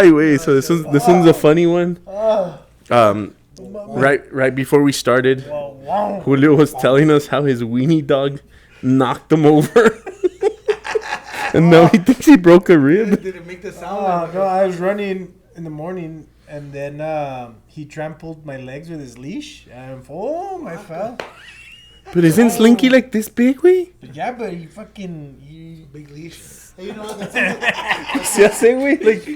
Wait, so this one's a funny one. Right before we started, Julio was telling us how his weenie dog knocked him over, and now he thinks he broke a rib. Did it make the sound? No, I was running in the morning, and then he trampled my legs with his leash, and I fell. But isn't Slinky like this big, way? Yeah, but he Big leash. Hey, you know what? That's Yeah, say we like. a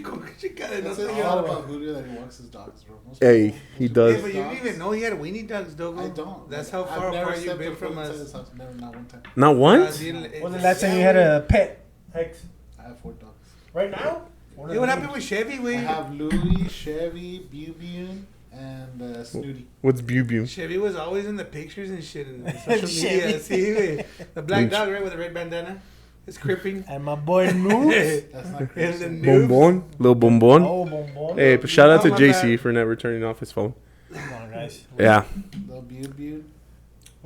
lot about Julio that he walks his dogs, bro. Hey, he does. Yeah, but you didn't even know he had weenie dogs, Dogo. I don't. That's how far apart you've been from us. Never, not one time. Not once. When the last time you had a pet? Hex. I have 4 dogs. Right now? Hey, what happened with Chevy? I have Louie, Chevy, Bubian, and Snooty. What's Bew? Chevy was always in the pictures and shit in social media. See, wait. The black dog, right, with the red bandana. It's cripping. And my boy Noobs. That's not And crazy. the noobs. Bonbon, little bonbon. Oh, Bonbon. Hey, but shout out to my JC bad. for never turning off his phone. Come on, guys. Yeah. Little Bubian.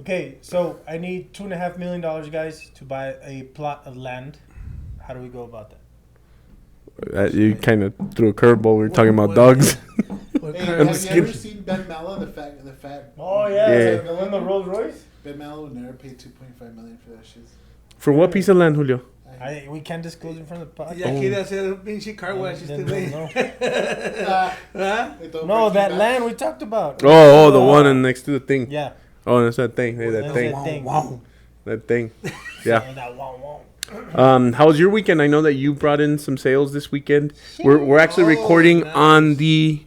Okay, so I need $2.5 million, guys, to buy a plot of land. How do we go about that? You kind of threw a curveball. We were talking about dogs. Hey, I'm have you ever skipping. seen Ben Mallow, the fat? Oh, yeah. Yeah. The one, the Rolls Royce? Ben Mallow would never pay $2.5 million for that shit. For what piece of land, Julio? We can't disclose in front of the podcast. Ya quiere hacer un pinche car wash este güey. ¿Ah? No, that land we talked about. Oh, the one in next to the thing. Yeah. Oh, that's that thing. Hey, that That's thing. that thing. That thing. Yeah. That wow. How was your weekend? I know that you brought in some sales this weekend. We're actually recording nice. on the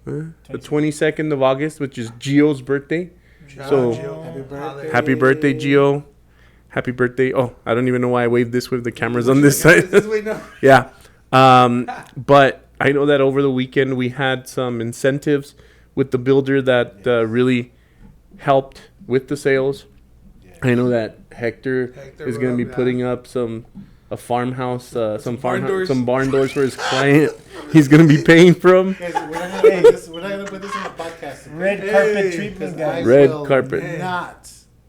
22nd of August, which is Gio's birthday. So Happy birthday. happy birthday, Gio. Happy birthday. Oh, I don't even know why I waved this with the cameras on this side. Yeah. But I know that over the weekend we had some incentives with the builder that really helped with the sales. I know that Hector is going to be putting up a farmhouse, some barn doors for his client. He's going to be paying from. Guys, we're not gonna put this in the podcast. Red carpet treatment, guys. Red carpet.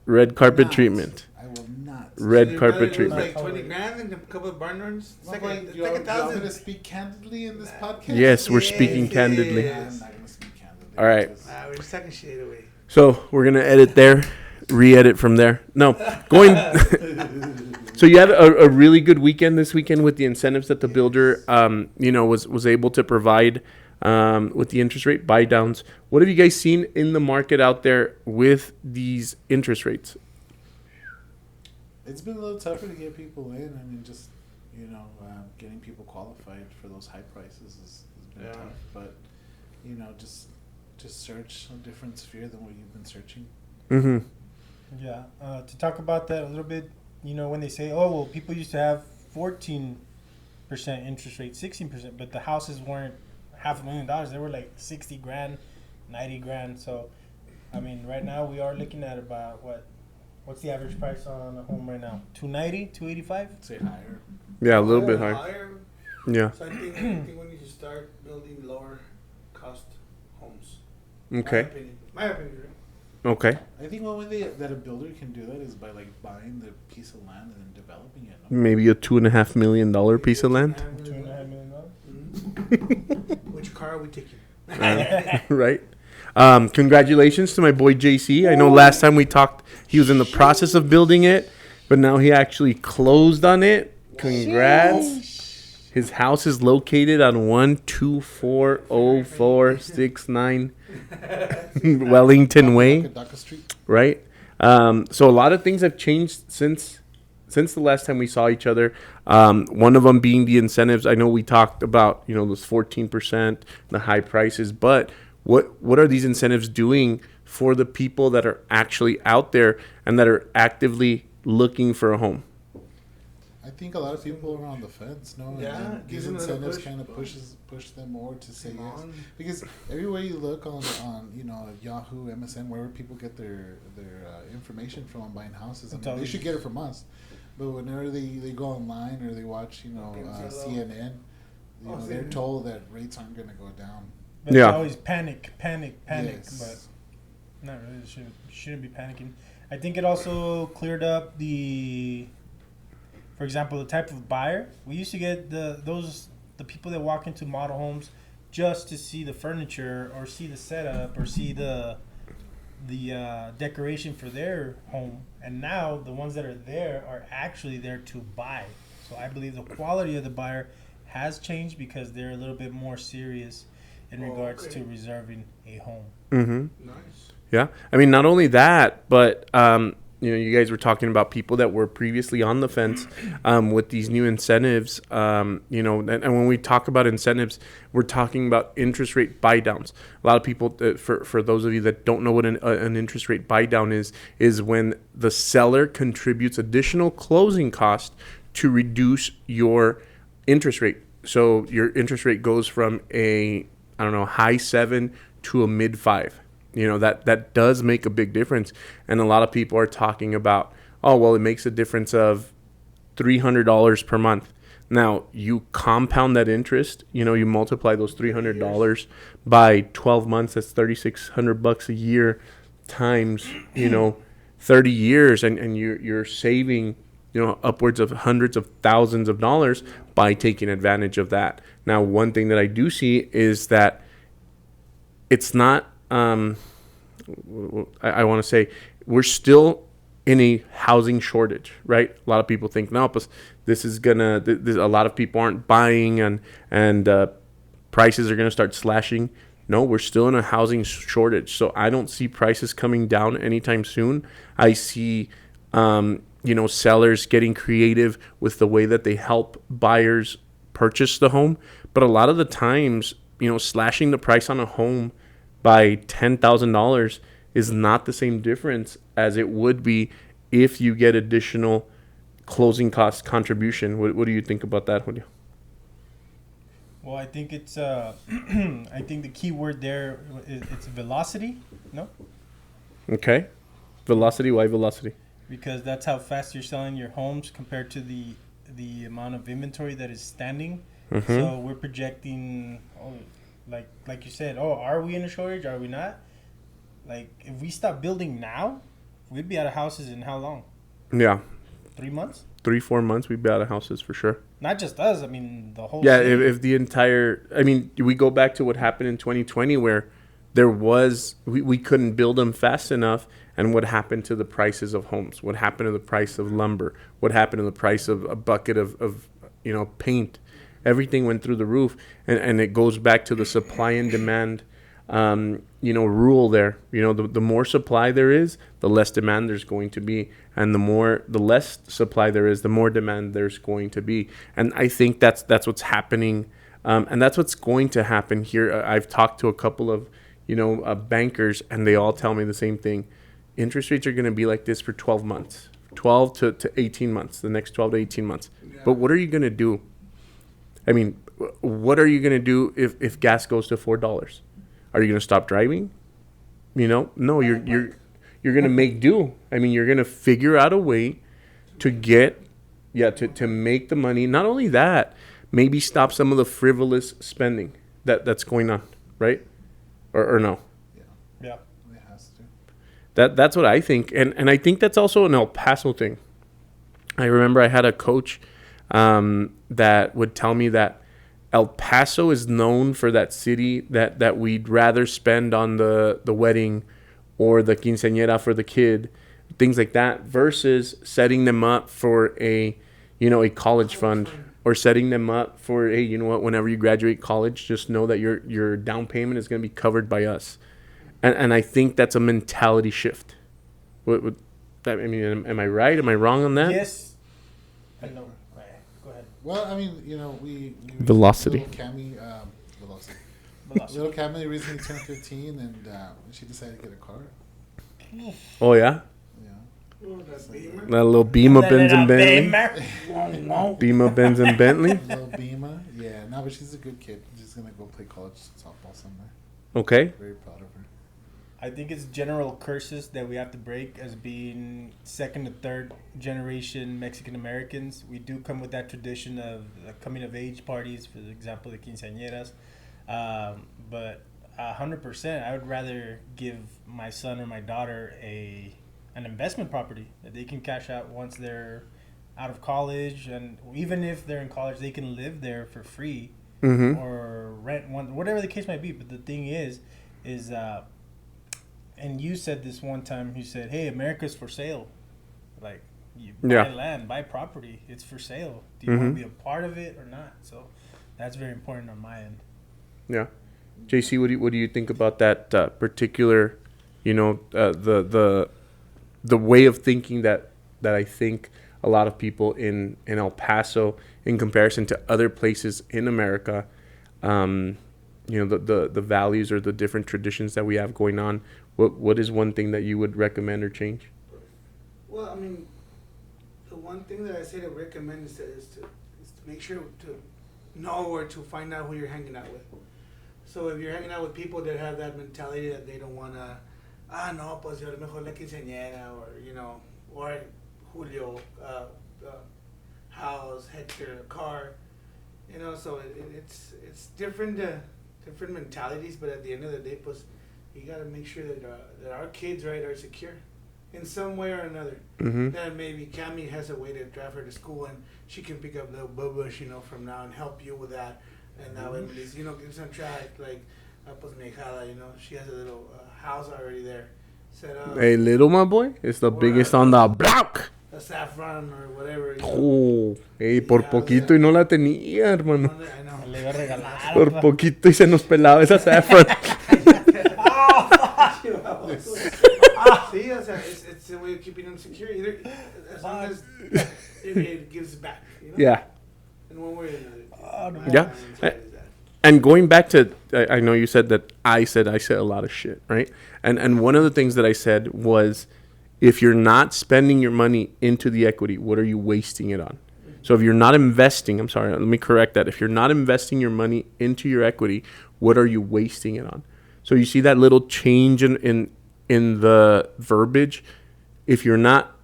Red carpet treatment. I will not. Red carpet treatment. Like 20 grand and a couple of barn runs. It's like You want me to $1,000. speak candidly in this podcast? Yes, we're speaking Yes. candidly. I'm not gonna speak candidly. All right. We're just talking shit away. So we're going to edit there, re-edit from there. No, going. So you had a really good weekend this weekend with the incentives that the builder, was able to provide with the interest rate buy downs. What have you guys seen in the market out there with these interest rates? It's been a little tougher to get people in. I mean, just getting people qualified for those high prices has been tough. But just search a different sphere than what you've been searching. Mm-hmm. Yeah. To talk about that a little bit, when they say, oh, well, people used to have 14% interest rate, 16%, but the houses weren't $500,000. They were like 60 grand, 90 grand. So, I mean, right now we are looking at about what's the average price on a home right now? 290, 285? Say higher. Yeah, a little bit higher. Yeah. So I think we need to start building lower cost homes. Okay. My opinion. Right? Okay. I think one way that a builder can do that is by buying the piece of land and then developing it. Maybe a $2.5 million piece of land. $2.5 million. Which car are we taking? Right. Congratulations to my boy JC. I know last time we talked, he was in the process of building it, but now he actually closed on it. Congrats. His house is located on 1240469 Wellington Way. Daca Street. Right. So a lot of things have changed since the last time we saw each other. One of them being the incentives. I know we talked about, those 14%, the high prices, but what are these incentives doing for the people that are actually out there and that are actively looking for a home? I think a lot of people are on the fence, no? And Yeah, then these gives them a little incentives push. kind of push them more to say Come yes. on. Because everywhere you look on Yahoo, MSN, wherever people get their information from buying houses, I mean, they should get it from us. But whenever they go online or they watch, CNN, they're told that rates aren't going to go down. But it's always panic. Yes. But not really. Shouldn't be panicking. I think it also cleared up for example, the type of buyer. We used to get the people that walk into model homes just to see the furniture or see the setup or see the decoration for their home, and now the ones that are there are actually there to buy. So I believe the quality of the buyer has changed because they're a little bit more serious in regards to reserving a home. Mm-hmm. Nice. Yeah, I mean, not only that, but you guys were talking about people that were previously on the fence with these new incentives. And when we talk about incentives, we're talking about interest rate buy downs. A lot of people, for those of you that don't know what an interest rate buy down is when the seller contributes additional closing cost to reduce your interest rate. So your interest rate goes from high 7 to a mid 5. That does make a big difference. And a lot of people are talking about, it makes a difference of $300 per month. Now, you compound that interest, you multiply those $300 by 12 months, that's $3,600 a year times, 30 years, and you're saving, upwards of hundreds of thousands of dollars by taking advantage of that. Now, one thing that I do see is that it's not, I want to say we're still in a housing shortage, right? A lot of people think, no, but this is gonna, a lot of people aren't buying and prices are gonna start slashing. No, we're still in a housing shortage. So I don't see prices coming down anytime soon. I see, sellers getting creative with the way that they help buyers purchase the home. But a lot of the times, slashing the price on a home by $10,000 is not the same difference as it would be if you get additional closing cost contribution. What do you think about that, Julio? Well, I think it's I think the key word there it's velocity. No. Okay. Velocity. Why velocity? Because that's how fast you're selling your homes compared to the amount of inventory that is standing. Mm-hmm. So we're projecting, like you said, are we in a shortage? Are we not? Like, if we stop building now, we'd be out of houses in how long? Yeah. 3 months? 3-4 months, we'd be out of houses for sure. Not just us. I mean, the whole Yeah, city. if the entire... I mean, we go back to what happened in 2020 where we couldn't build them fast enough, and what happened to the prices of homes? What happened to the price of lumber? What happened to the price of a bucket of paint? Everything went through the roof, and it goes back to the supply and demand rule there. The more supply there is, the less demand there's going to be, and the less supply there is, the more demand there's going to be. And I think that's what's happening, and that's what's going to happen here. I've talked to a couple of bankers, and they all tell me the same thing. Interest rates are going to be like this for 12 months, 12 to 18 months, the next 12 to 18 months. Yeah. But what are you going to do? I mean, what are you going to do if gas goes to $4? Are you going to stop driving? No, you're going to make do. I mean, you're going to figure out a way to to make the money. Not only that, maybe stop some of the frivolous spending that's going on, right? Or no? Yeah. It has to. That's what I think. And I think that's also an El Paso thing. I remember I had a coach that would tell me that El Paso is known for that city that we'd rather spend on the wedding or the quinceanera for the kid, things like that, versus setting them up for a college fund, or setting them up for, hey, you know what, whenever you graduate college, just know that your down payment is going to be covered by us. And I think that's a mentality shift. Am I right? Am I wrong on that? Yes. I know. Go ahead. Well, I mean, we Velocity. Little Cammy recently turned 15, and she decided to get a car. Oh yeah. Yeah. That little Beamer, Benz and Bentley. Beamer, Benz and Bentley. Little Beamer. Yeah. But she's a good kid. She's gonna go play college softball somewhere. Okay. Very proud of her. I think it's general curses that we have to break as being second and third generation Mexican Americans. We do come with that tradition of coming of age parties, for example, the quinceañeras. But 100%, I would rather give my son or my daughter an investment property that they can cash out once they're out of college, and even if they're in college, they can live there for free or rent one, whatever the case might be. But the thing is, and you said this one time. You said, "Hey, America's for sale. Like, you buy land, buy property. It's for sale. Do you want to be a part of it or not?" So that's very important on my end. Yeah. JC, what do you think about that particular, the way of thinking that I think a lot of people in El Paso, in comparison to other places in America, the values or the different traditions that we have going on. What is one thing that you would recommend or change? Well, I mean, the one thing that I say to recommend is to make sure to know or to find out who you're hanging out with. So if you're hanging out with people that have that mentality that they don't want to, no, pues yo a lo mejor la quinceañera, or Julio, house, Hector, car, so it's different mentalities, but at the end of the day, pues, you got to make sure that our kids, right, are secure in some way or another. That maybe Cami has a way to drive her to school and she can pick up little bubbles, from now and help you with that. And now Emily's, gets on track, like, pues mi hijada, she has a little house already there set up. Hey, little, my boy, it's the biggest on the block. A saffron or whatever. Oh, hey, por poquito y no la tenía, hermano. I know. Le iba a regalar. Por poquito y se nos pelaba esa saffron. See, it's the way of keeping them secure. Either as long as it gives back, Yeah. in one way or another. Yeah. And going back to, I know you said that I said a lot of shit, right? And one of the things that I said was, if you're not spending your money into the equity, what are you wasting it on? So if you're not investing, I'm sorry, let me correct that. If you're not investing your money into your equity, what are you wasting it on? So you see that little change in the verbiage. If you're not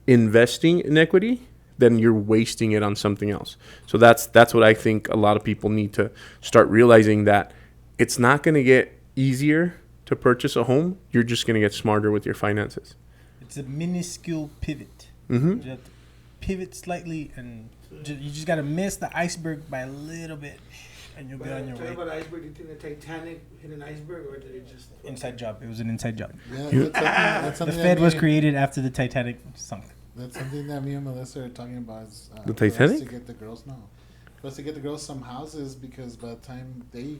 investing in equity, then you're wasting it on something else. So that's what I think a lot of people need to start realizing, that it's not going to get easier to purchase a home. You're just going to get smarter with your finances. It's a minuscule pivot. Mm-hmm. You have to pivot slightly, and you just got to miss the iceberg by a little bit, and you'll be on your way. Talk about iceberg. Do you think the Titanic hit an iceberg, or did it just... Inside job. It was an inside job. Yeah, that's The something Fed was created after the Titanic sunk. That's something that me and Melissa are talking about. Is, The for us Titanic? to get the girls, for us to get the girls some houses, because by the time they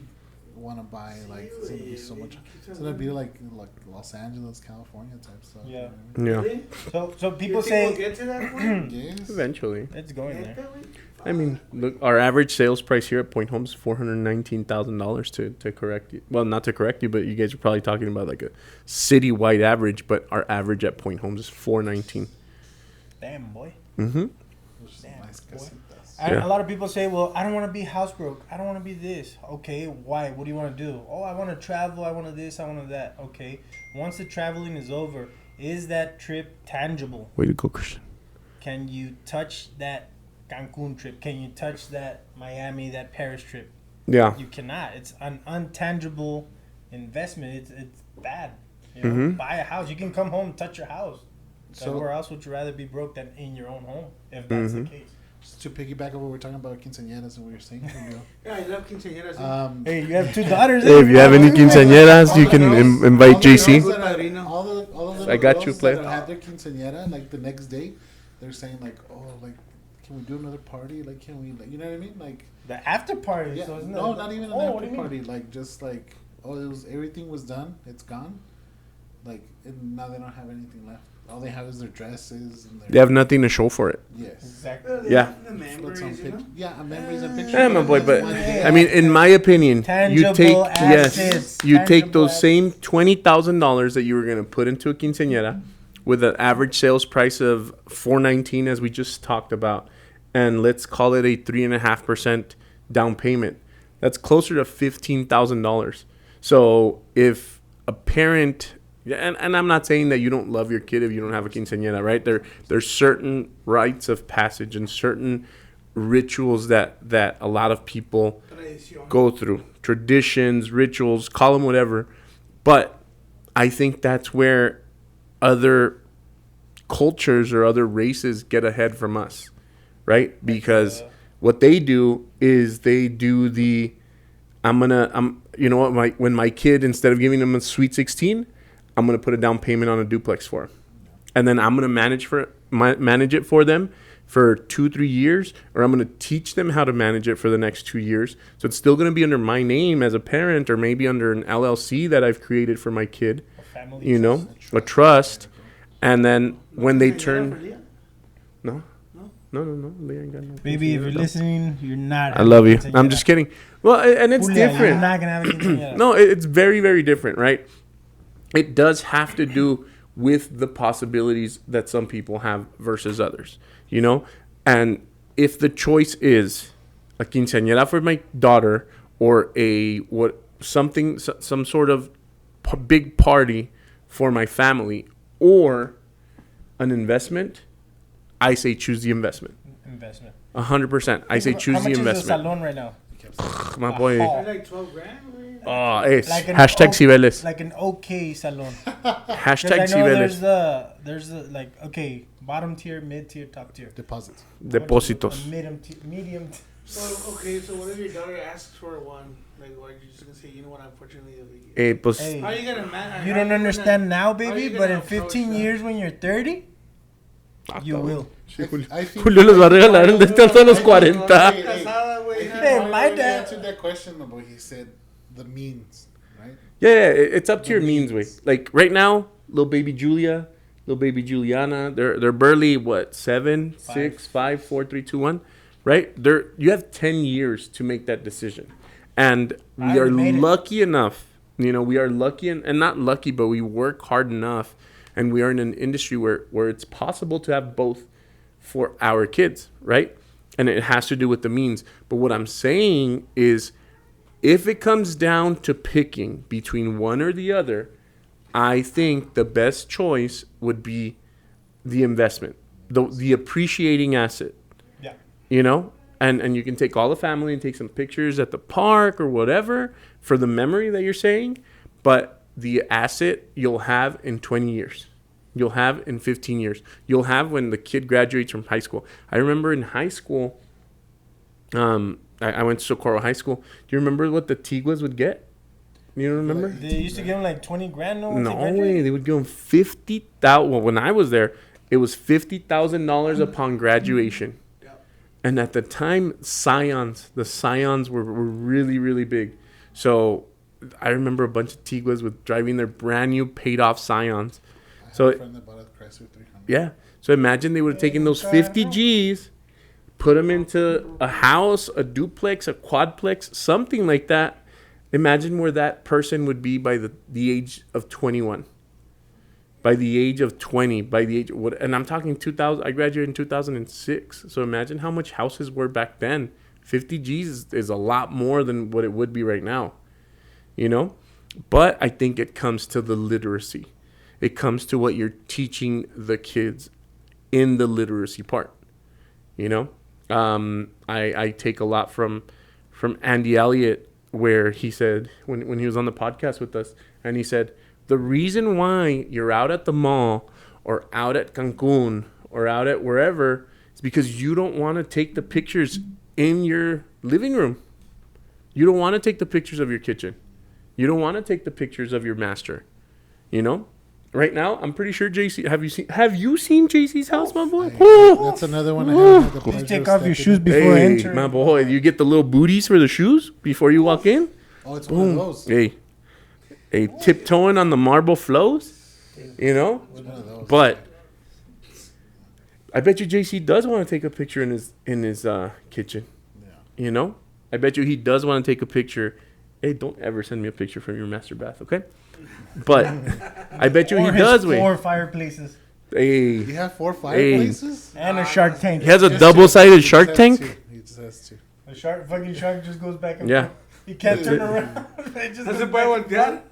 want to buy, like, it's gonna be so much. It's gonna be like Los Angeles, California type stuff. Yeah. You know what Yeah. Really? So people You think say we'll get to that I point? mean? Yes. Eventually. it's going Get there. that way? I mean, look, our average sales price here at Point Homes is $419,000 to correct you. Well, not to correct you, but you guys are probably talking about like a citywide average, but our average at Point Homes is $419,000. Damn, boy. Mm-hmm. Which is Damn, nice boy. casitas. And Yeah. a lot of people say, well, I don't want to be house broke. I don't want to be this. Okay, why? What do you want to do? Oh, I want to travel. I want to this. I want to that. Okay. Once the traveling is over, is that trip tangible? Way to go, Christian. Can you touch that Cancun trip? Can you touch that Miami, that Paris trip? Yeah. You cannot. It's an untangible investment. It's bad. You know, Mhm. buy a house. You can come home and touch your house. So- where else would you rather be broke than in your own home, if that's Mhm. the case? Just to piggyback on what we're talking about quinceañeras and what you're saying, Julio. Yeah, I love quinceañeras. Hey, you have two daughters. Hey, if you have any quinceañeras, you All can the girls- invite all the JC. girls that are- Padrino. All the little I got you, girls player. that have their quinceañera, like the next day, they're saying like, oh, like, can we do another party? Like, can we, like, you know what I mean? Like, The after party. yeah, So isn't no, it? not even an Oh, what do after you mean? party. Like, just like, oh, everything was done. It's gone. Like, and now they don't have anything left. All they have is their dresses and their. They have nothing to show for it. Yes. Exactly. Yeah. The Floats memories, on you know? yeah, memories and pictures. Yeah, my boy, but That's one thing. I mean, in my opinion, you Tangible take assets. you take Tangible those assets. same $20,000 that you were gonna put into a quinceañera, with an average sales price of $419, as we just talked about, and let's call it a 3.5% down payment. That's closer to $15,000. So if a parent Yeah, and I'm not saying that you don't love your kid if you don't have a quinceañera, right? There's certain rites of passage and certain rituals that a lot of people go through. Traditions, rituals, call them whatever. But I think that's where other cultures or other races get ahead from us, right? Because what they do is they do you know what, when my kid, instead of giving them a sweet 16, I'm going to put a down payment on a duplex for him. And then I'm going to manage it for them for 2-3 years, or I'm going to teach them how to manage it for the next 2 years. So it's still going to be under my name as a parent, or maybe under an LLC that I've created for my kid, you know, a trust. And then when they turn, no. They ain't got no. Baby, if you're listening, you're not. I love you. I'm just kidding. Well, and it's Julia, different. You're not gonna have a quinceañera. No, it's very, very different, right? It does have to do with the possibilities that some people have versus others, you know? And if the choice is a quinceañera for my daughter or some sort of big party for my family or an investment, I say choose the investment. 100%. I say choose the investment. How much is the salon right now? My boy. Like 12 grand. Oh, es. Like Hashtag Cibeles. Like an okay salon. Hashtag I know Cibeles. there's the like, okay, bottom tier, mid tier, top tier. Deposits. Depósitos. Medium. So, okay, so what if your daughter asks for one? Like, what, you're just going to say, you know what, unfortunately... Pues, Hey, how are you going to manage? you don't understand now, baby, but in 15 years when you're 30, you will. I think Julio les va a regalar el de este hasta los 40. Hey, my dad answered that question, but he said the means, right? Yeah, it's up to your means, way. Like right now, little baby Julia, little baby Juliana, they're barely what 7, 6, 5, 4, 3, 2, 1, right? You have 10 years to make that decision, and we are lucky enough. You know, we are lucky and not lucky, but we work hard enough, and we are in an industry where it's possible to have both for our kids, right? And it has to do with the means. But what I'm saying is, if it comes down to picking between one or the other, I think the best choice would be the investment, the appreciating asset. Yeah. You know? And you can take all the family and take some pictures at the park or whatever for the memory that you're saying. But the asset you'll have in 20 years. You'll have in 15 years. You'll have when the kid graduates from high school. I remember in high school, I went to Socorro High School. Do you remember what the Tiguas would get? You don't remember? They used to give them like 20 grand. No way. They would give them 50,000. Well, when I was there, it was $50,000 upon graduation. And at the time, the Scions were really, really big. So I remember a bunch of Tiguas with driving their brand new paid off Scions. So yeah. So imagine they would have taken those 50 G's, put them into a house, a duplex, a quadplex, something like that. Imagine where that person would be by the age of 21. By the age of 20, and I'm talking 2000. I graduated in 2006. So imagine how much houses were back then. 50 G's is a lot more than what it would be right now, you know. But I think it comes to the literacy. It comes to what you're teaching the kids in the literacy part, you know. I take a lot from Andy Elliott, where he said when he was on the podcast with us, and he said, the reason why you're out at the mall or out at Cancun or out at wherever is because you don't want to take the pictures in your living room. You don't want to take the pictures of your kitchen. You don't want to take the pictures of your master. You know? Right now, I'm pretty sure JC. Have you seen JC's house, my boy? That's another one. I haven't had the pleasure Please take of off your stepping shoes before entering. My boy, you get the little booties for the shoes before you walk in. Oh, it's one of those. Hey, tiptoeing on the marble flows, you know. It's one of those. But I bet you JC does want to take a picture in his kitchen. Yeah. You know, I bet you he does want to take a picture. Hey, don't ever send me a picture from your master bath, okay? But I bet you he does. Wait, 4 fireplaces. Hey, You have 4 fireplaces? And a shark tank. he has a double-sided shark tank. He just has 2. The fucking shark just goes back and Yeah. forth. You can't turn around. It just Does goes it buy back one and dad?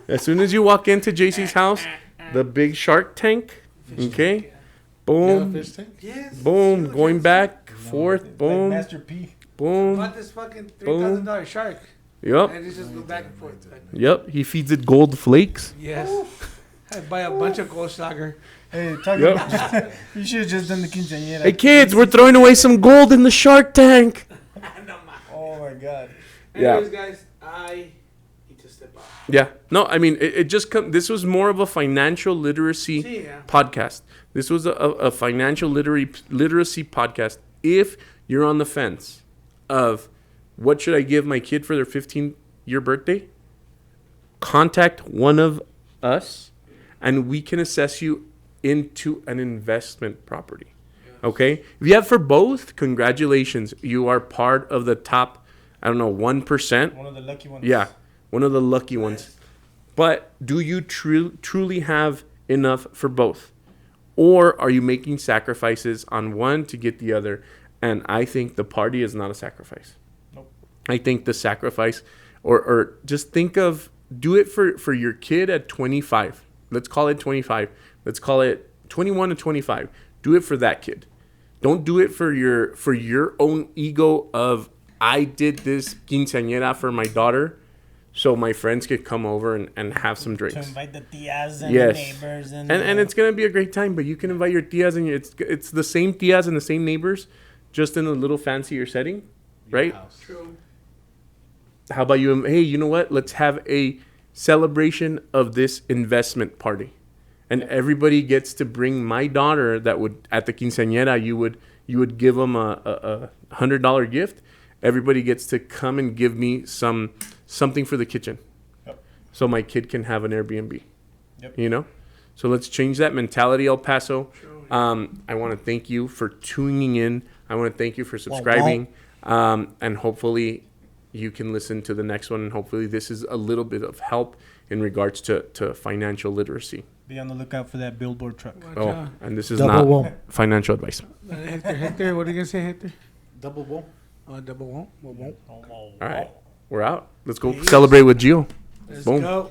As soon as you walk into JC's house, the big shark tank, okay? Boom, Fish tank? Yes. boom, huge, going yes. back, You know, forth, like boom, Master P. boom. Bought this fucking $3,000 shark. Yep, And it just go back and forth. yep. He feeds it gold flakes. Yes. I'd buy a bunch of Goldschlager. Hey, talking Yep. about, you should have just done the quinceanera. Hey kids, we're throwing away some gold in the shark tank. Oh my god. Yeah. Anyways, guys, I need to step out. Yeah. No, I mean, it just this was more of a financial literacy See, yeah. podcast. This was a financial literacy podcast. If you're on the fence of what should I give my kid for their 15-year birthday, contact one of us and we can assess you into an investment property. Okay? If you have for both, congratulations. You are part of the top, I don't know, 1%. One of the lucky ones. Yeah, one of the lucky ones. But do you truly have enough for both? Or are you making sacrifices on one to get the other? And I think the party is not a sacrifice. Nope. I think the sacrifice, or just think of, do it for your kid at 25. Let's call it 25. Let's call it 21 to 25. Do it for that kid. Don't do it for your own ego of, I did this quinceañera for my daughter so my friends could come over and have some To drinks. invite the tias and Yes. the neighbors and And it's going to be a great time, but you can invite your tias and it's the same tias and the same neighbors, just in a little fancier setting, right? True. How about you? Hey, you know what? Let's have a celebration of this investment party. And everybody gets to bring my daughter that would, at the quinceañera, you would give them a $100 gift. Everybody gets to come and give me something for the kitchen. Yep. So my kid can have an Airbnb. Yep. You know? So let's change that mentality, El Paso. True. I want to thank you for tuning in. I want to thank you for subscribing. And hopefully you can listen to the next one. And hopefully this is a little bit of help in regards to financial literacy. Be on the lookout for that billboard truck. Watch Oh, out. and this is Double not won't. financial advice. Hector, what are you going to say, Hector? Double won't. Double won't. All right. We're out. Let's go celebrate with Gio. Let's Boom. go.